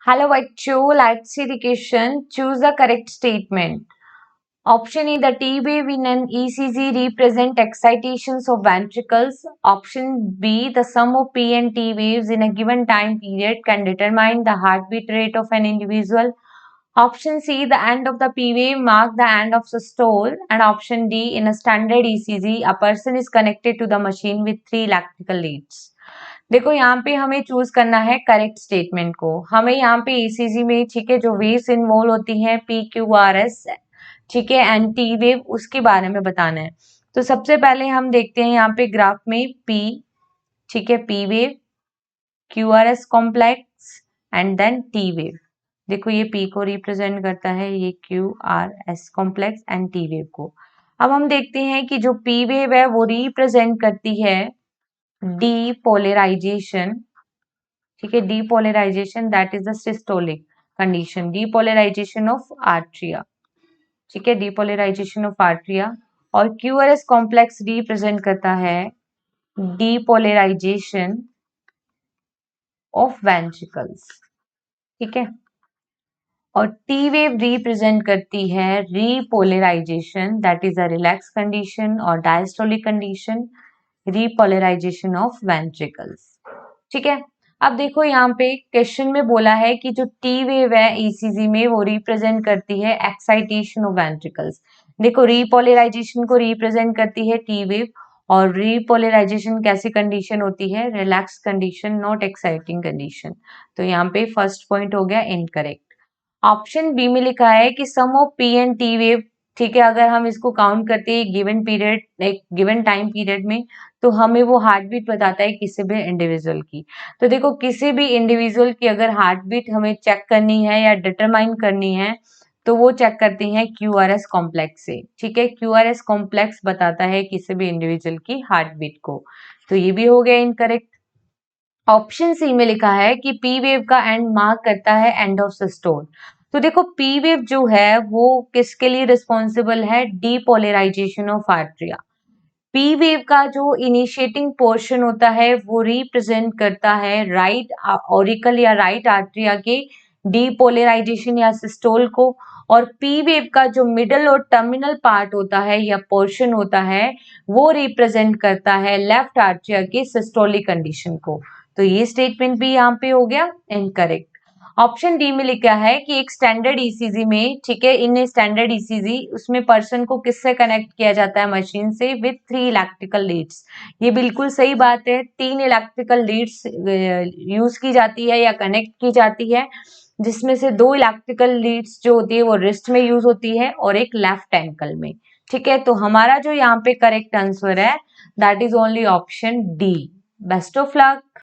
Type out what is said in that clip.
Hello, Vachu. Let's see the question. Choose the correct statement. Option E, the T wave in an ECG represent excitations of ventricles. Option B, the sum of P and T waves in a given time period can determine the heartbeat rate of an individual. Option C, the end of the P wave mark the end of systole. And option D, in a standard ECG, a person is connected to the machine with 3 electrical leads. देखो यहाँ पे हमें choose करना है correct statement को। हमें यहाँ पे ईसीजी में ठीक है जो वेव्स इन्वॉल्व होती हैं पी क्यू आर एस ठीक है एंड टी वेव उसके बारे में बताना है। तो सबसे पहले हम देखते हैं यहाँ पे ग्राफ में पी ठीक है P wave Q R S complex and then T wave. देखो ये पी को रिप्रेजेंट करता है ये Q R S complex and T wave को। अब हम देखते हैं कि जो पी वेव है वो रिप्रेजेंट करती है डीपोलराइजेशन ठीक है depolarization that is the systolic condition depolarization of atria ठीक है डीपोलराइजेशन ऑफ आर्ट्रिया। और क्यूआरएस कॉम्प्लेक्स रिप्रेजेंट करता है डीपोलराइजेशन ऑफ वेंट्रिकल्स ठीक है। और टी वेव रिप्रेजेंट करती है repolarisation that is a relax condition और diastolic condition repolarisation of ventricles ठीक है। अब देखो यहाँ पे क्वेश्चन में बोला है कि जो टी वेव है ईसीजी में वो रिप्रेजेंट करती है एक्साइटेशन ऑफ वेंट्रिकल्स। देखो रीपोलराइजेशन को रिप्रेजेंट करती है टी वेव और रीपोलराइजेशन कैसी कंडीशन होती है relax condition not exciting condition. तो यहाँ पे फर्स्ट पॉइंट हो गया इनकरेक्ट। ऑप्शन बी में लिखा है कि sum of P and T wave ठीक है अगर हम इसको काउंट करते हैं गिवन पीरियड एक गिवन टाइम पीरियड में तो हमें वो हार्ट बीट बताता है किसी भी इंडिविजुअल की। तो देखो किसी भी इंडिविजुअल की अगर हार्ट बीट हमें चेक करनी है या डिटरमाइन करनी है तो वो चेक करते हैं क्यूआरएस कॉम्प्लेक्स से ठीक है। क्यूआरएस कॉम्प्लेक्स बताता है किसी भी इंडिविजुअल की हार्ट बीट को। तो ये भी हो गया इनकरेक्ट। ऑप्शन सी में लिखा है कि पी वेव का एंड मार्क करता है एंड ऑफ सिस्टोल। तो देखो पी वेव जो है वो किसके लिए रिस्पॉन्सिबल है depolarization of atria. P wave का जो इनिशिएटिंग पोर्शन होता है वो रिप्रेजेंट करता है राइट ऑरिकल या राइट आर्ट्रिया के डीपोलराइजेशन या सिस्टोल को। और पी वेव का जो मिडल और टर्मिनल पार्ट होता है या पोर्शन होता है वो रिप्रेजेंट करता है लेफ्ट आर्ट्रिया के सिस्टोलिक कंडीशन को। तो ये स्टेटमेंट भी यहाँ पे हो गया इनकरेक्ट। ऑप्शन डी में लिखा है कि एक स्टैंडर्ड ईसीजी में ठीक है इन स्टैंडर्ड ईसीजी उसमें पर्सन को किससे कनेक्ट किया जाता है मशीन से विथ 3 इलेक्ट्रिकल लीड्स। ये बिल्कुल सही बात है 3 इलेक्ट्रिकल लीड्स यूज की जाती है या कनेक्ट की जाती है जिसमें से 2 इलेक्ट्रिकल लीड्स जो होती है वो रिस्ट में यूज होती है और एक लेफ्ट एंकल में ठीक है। तो हमारा जो यहाँ पे करेक्ट आंसर है that is only option D. Best of luck.